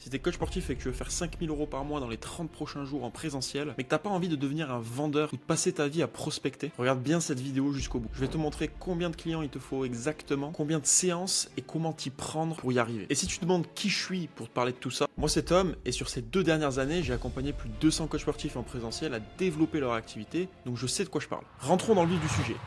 Si tu es coach sportif et que tu veux faire 5000 € par mois dans les 30 prochains jours en présentiel, mais que tu n'as pas envie de devenir un vendeur ou de passer ta vie à prospecter, regarde bien cette vidéo jusqu'au bout. Je vais te montrer combien de clients il te faut exactement, combien de séances et comment t'y prendre pour y arriver. Et si tu te demandes qui je suis pour te parler de tout ça, moi c'est Tom et sur ces 2 dernières années, j'ai accompagné plus de 200 coachs sportifs en présentiel à développer leur activité, donc je sais de quoi je parle. Rentrons dans le vif du sujet.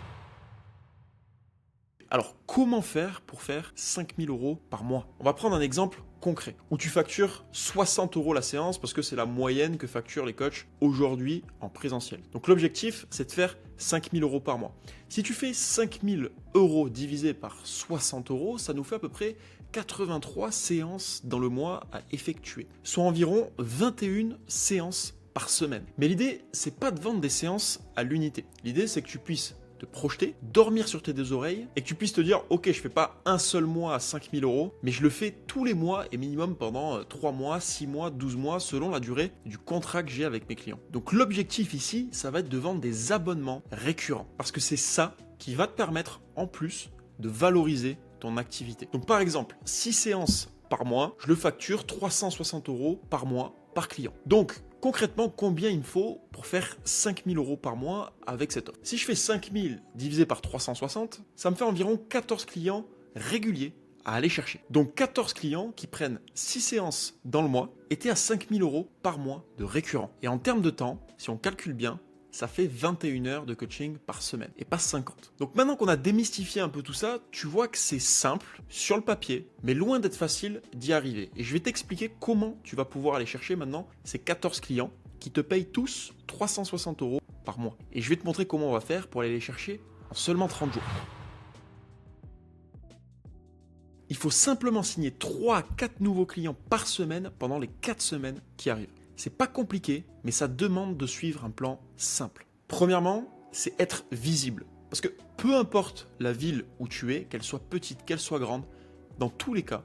Alors, comment faire pour faire 5000 € par mois? On va prendre un exemple concret, où tu factures 60 € la séance parce que c'est la moyenne que facturent les coachs aujourd'hui en présentiel. Donc l'objectif, c'est de faire 5000 € par mois. Si tu fais 5000 € divisé par 60 €, ça nous fait à peu près 83 séances dans le mois à effectuer, soit environ 21 séances par semaine. Mais l'idée, c'est pas de vendre des séances à l'unité. L'idée, c'est que tu puisses te projeter, dormir sur tes 2 oreilles et que tu puisses te dire ok, je fais pas un seul mois à 5000 €, mais je le fais tous les mois et minimum pendant 3 mois, 6 mois, 12 mois selon la durée du contrat que j'ai avec mes clients. Donc l'objectif ici, ça va être de vendre des abonnements récurrents parce que c'est ça qui va te permettre en plus de valoriser ton activité. Donc par exemple, 6 séances par mois, je le facture 360 € par mois par client. Donc concrètement, combien il me faut pour faire 5000 € par mois avec cette offre? Si je fais 5000 divisé par 360, ça me fait environ 14 clients réguliers à aller chercher. Donc 14 clients qui prennent 6 séances dans le mois étaient à 5000 € par mois de récurrent. Et en termes de temps, si on calcule bien, ça fait 21 heures de coaching par semaine et pas 50. Donc maintenant qu'on a démystifié un peu tout ça, tu vois que c'est simple sur le papier, mais loin d'être facile d'y arriver. Et je vais t'expliquer comment tu vas pouvoir aller chercher maintenant ces 14 clients qui te payent tous 360 € par mois. Et je vais te montrer comment on va faire pour aller les chercher en seulement 30 jours. Il faut simplement signer 3 à 4 nouveaux clients par semaine pendant les 4 semaines qui arrivent. C'est pas compliqué, mais ça demande de suivre un plan simple. Premièrement, c'est être visible. Parce que peu importe la ville où tu es, qu'elle soit petite, qu'elle soit grande, dans tous les cas,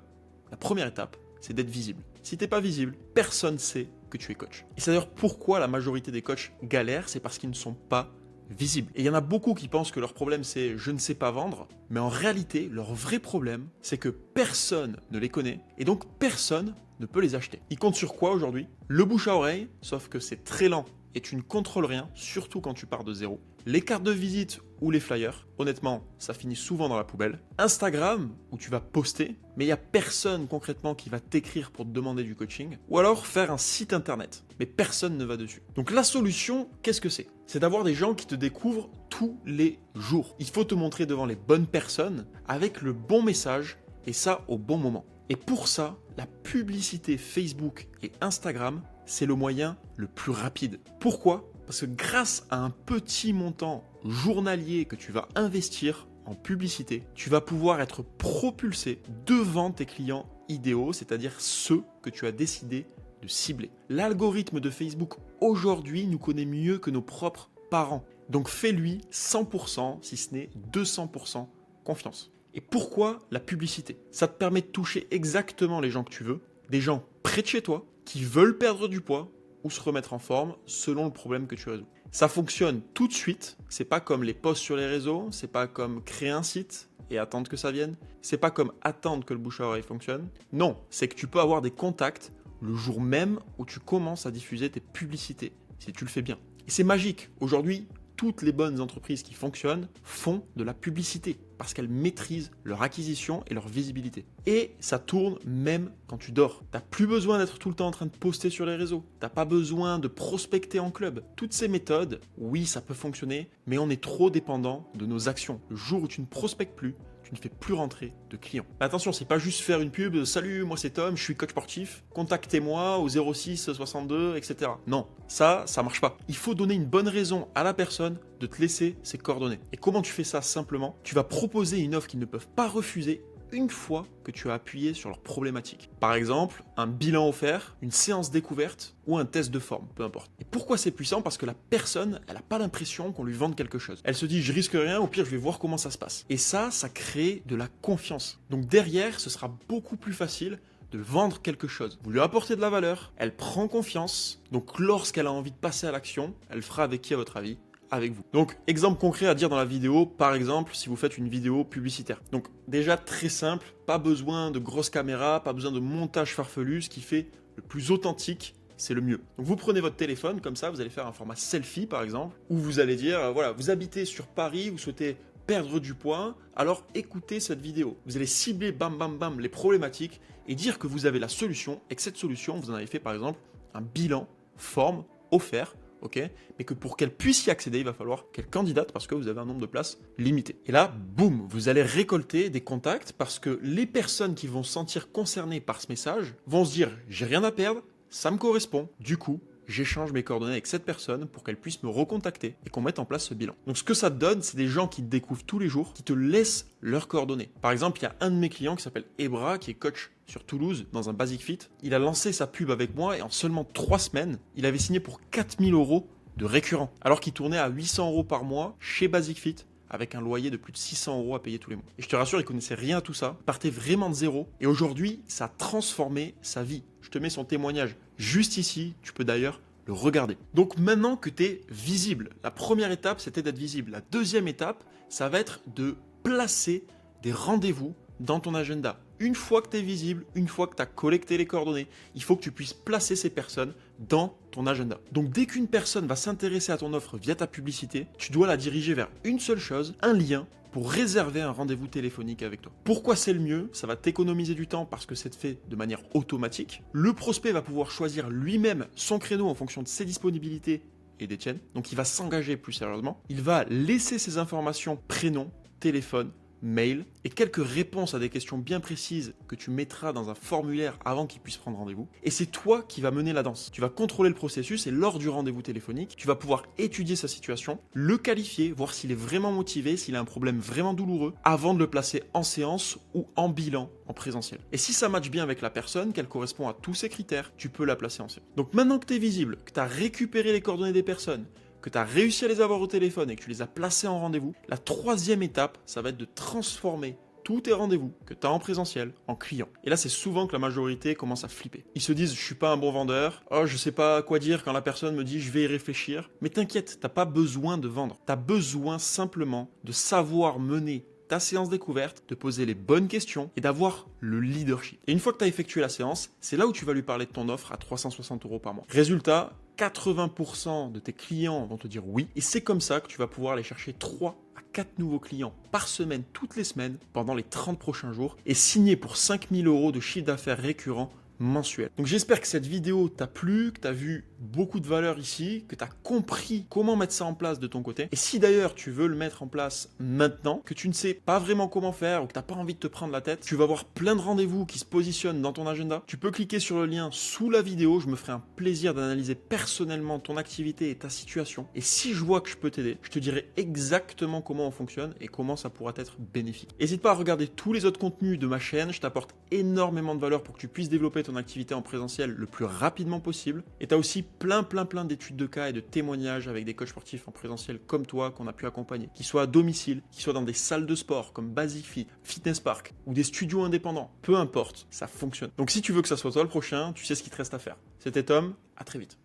la première étape, c'est d'être visible. Si tu n'es pas visible, personne ne sait que tu es coach. Et c'est d'ailleurs pourquoi la majorité des coachs galèrent, c'est parce qu'ils ne sont pas visibles. Et il y en a beaucoup qui pensent que leur problème c'est je ne sais pas vendre, mais en réalité, leur vrai problème, c'est que personne ne les connaît et donc personne ne peut les acheter. Ils comptent sur quoi aujourd'hui? Le bouche à oreille, sauf que c'est très lent et tu ne contrôles rien, surtout quand tu pars de zéro. Les cartes de visite ou les flyers, honnêtement, ça finit souvent dans la poubelle. Instagram, où tu vas poster, mais il n'y a personne concrètement qui va t'écrire pour te demander du coaching. Ou alors faire un site internet, mais personne ne va dessus. Donc la solution, qu'est-ce que c'est? C'est d'avoir des gens qui te découvrent tous les jours. Il faut te montrer devant les bonnes personnes, avec le bon message, et ça au bon moment. Et pour ça, la publicité Facebook et Instagram, c'est le moyen le plus rapide. Pourquoi? Parce que grâce à un petit montant journalier que tu vas investir en publicité, tu vas pouvoir être propulsé devant tes clients idéaux, c'est-à-dire ceux que tu as décidé de cibler. L'algorithme de Facebook aujourd'hui nous connaît mieux que nos propres parents. Donc fais-lui 100%, si ce n'est 200% confiance. Et pourquoi la publicité? Ça te permet de toucher exactement les gens que tu veux, des gens près de chez toi, qui veulent perdre du poids ou se remettre en forme selon le problème que tu résous. Ça fonctionne tout de suite, c'est pas comme les posts sur les réseaux, c'est pas comme créer un site et attendre que ça vienne, c'est pas comme attendre que le bouche à oreille fonctionne. Non, c'est que tu peux avoir des contacts le jour même où tu commences à diffuser tes publicités, si tu le fais bien. Et c'est magique, aujourd'hui, toutes les bonnes entreprises qui fonctionnent font de la publicité parce qu'elles maîtrisent leur acquisition et leur visibilité. Et ça tourne même quand tu dors. T'as plus besoin d'être tout le temps en train de poster sur les réseaux. T'as pas besoin de prospecter en club. Toutes ces méthodes, oui, ça peut fonctionner, mais on est trop dépendant de nos actions. Le jour où tu ne prospectes plus, tu ne fais plus rentrer de clients. Mais attention, c'est pas juste faire une pub, salut, moi c'est Tom, je suis coach sportif, contactez-moi au 06 62, etc. Non, ça marche pas. Il faut donner une bonne raison à la personne de te laisser ses coordonnées. Et comment tu fais ça simplement? Tu vas proposer une offre qu'ils ne peuvent pas refuser une fois que tu as appuyé sur leur problématique. Par exemple, un bilan offert, une séance découverte ou un test de forme, peu importe. Et pourquoi c'est puissant? Parce que la personne, elle n'a pas l'impression qu'on lui vende quelque chose. Elle se dit, je risque rien, au pire, je vais voir comment ça se passe. Et ça crée de la confiance. Donc derrière, ce sera beaucoup plus facile de vendre quelque chose. Vous lui apportez de la valeur, elle prend confiance. Donc lorsqu'elle a envie de passer à l'action, elle fera avec qui à votre avis? avec vous. Donc, exemple concret à dire dans la vidéo, par exemple, si vous faites une vidéo publicitaire. Donc, déjà très simple, pas besoin de grosses caméras, pas besoin de montage farfelu, ce qui fait le plus authentique, c'est le mieux. Donc vous prenez votre téléphone, comme ça, vous allez faire un format selfie par exemple, où vous allez dire, voilà, vous habitez sur Paris, vous souhaitez perdre du poids, alors écoutez cette vidéo. Vous allez cibler bam bam bam les problématiques et dire que vous avez la solution et que cette solution, vous en avez fait par exemple un bilan, forme, offert, ok, mais que pour qu'elle puisse y accéder, il va falloir qu'elle candidate parce que vous avez un nombre de places limité. Et là, boum, vous allez récolter des contacts parce que les personnes qui vont se sentir concernées par ce message vont se dire, j'ai rien à perdre, ça me correspond, du coup, j'échange mes coordonnées avec cette personne pour qu'elle puisse me recontacter et qu'on mette en place ce bilan. Donc ce que ça te donne, c'est des gens qui te découvrent tous les jours, qui te laissent leurs coordonnées. Par exemple, il y a un de mes clients qui s'appelle Ebra, qui est coach sur Toulouse, dans un Basic Fit. Il a lancé sa pub avec moi et en seulement 3 semaines, il avait signé pour 4000 € de récurrent, alors qu'il tournait à 800 € par mois chez Basic Fit, avec un loyer de plus de 600 € à payer tous les mois. Et je te rassure, il connaissait rien à tout ça, partait vraiment de zéro, et aujourd'hui, ça a transformé sa vie. Je te mets son témoignage juste ici, tu peux d'ailleurs le regarder. Donc maintenant que tu es visible, la première étape, c'était d'être visible. La deuxième étape, ça va être de placer des rendez-vous dans ton agenda. Une fois que tu es visible, une fois que tu as collecté les coordonnées, il faut que tu puisses placer ces personnes dans ton agenda. Donc dès qu'une personne va s'intéresser à ton offre via ta publicité, tu dois la diriger vers une seule chose, un lien pour réserver un rendez-vous téléphonique avec toi. Pourquoi c'est le mieux? Ça va t'économiser du temps parce que c'est fait de manière automatique. Le prospect va pouvoir choisir lui-même son créneau en fonction de ses disponibilités et des tiennes. Donc il va s'engager plus sérieusement. Il va laisser ses informations, prénom, téléphone, mail et quelques réponses à des questions bien précises que tu mettras dans un formulaire avant qu'il puisse prendre rendez-vous. Et c'est toi qui vas mener la danse. Tu vas contrôler le processus et lors du rendez-vous téléphonique, tu vas pouvoir étudier sa situation, le qualifier, voir s'il est vraiment motivé, s'il a un problème vraiment douloureux, avant de le placer en séance ou en bilan en présentiel. Et si ça matche bien avec la personne, qu'elle correspond à tous ces critères, tu peux la placer en séance. Donc maintenant que tu es visible, que tu as récupéré les coordonnées des personnes, que tu as réussi à les avoir au téléphone et que tu les as placés en rendez-vous, la troisième étape, ça va être de transformer tous tes rendez-vous que tu as en présentiel en clients. Et là, c'est souvent que la majorité commence à flipper. Ils se disent, je suis pas un bon vendeur, oh, je sais pas quoi dire quand la personne me dit, je vais y réfléchir. Mais t'inquiète, t'as pas besoin de vendre. Tu as besoin simplement de savoir mener ta séance découverte, de poser les bonnes questions et d'avoir le leadership. Et une fois que tu as effectué la séance, c'est là où tu vas lui parler de ton offre à 360 € par mois. Résultat, 80% de tes clients vont te dire oui. Et c'est comme ça que tu vas pouvoir aller chercher 3 à 4 nouveaux clients par semaine, toutes les semaines, pendant les 30 prochains jours et signer pour 5000 € de chiffre d'affaires récurrent mensuel. Donc j'espère que cette vidéo t'a plu, que tu as vu beaucoup de valeur ici, que tu as compris comment mettre ça en place de ton côté. Et si d'ailleurs tu veux le mettre en place maintenant, que tu ne sais pas vraiment comment faire ou que tu n'as pas envie de te prendre la tête, tu vas avoir plein de rendez-vous qui se positionnent dans ton agenda. Tu peux cliquer sur le lien sous la vidéo, je me ferai un plaisir d'analyser personnellement ton activité et ta situation. Et si je vois que je peux t'aider, je te dirai exactement comment on fonctionne et comment ça pourra être bénéfique. N'hésite pas à regarder tous les autres contenus de ma chaîne, je t'apporte énormément de valeur pour que tu puisses développer ton activité en présentiel le plus rapidement possible. Et tu as aussi plein d'études de cas et de témoignages avec des coachs sportifs en présentiel comme toi qu'on a pu accompagner, qui soient à domicile, qui soient dans des salles de sport comme Basic Fit, Fitness Park ou des studios indépendants. Peu importe, ça fonctionne. Donc si tu veux que ça soit toi le prochain, tu sais ce qu'il te reste à faire. C'était Tom, à très vite.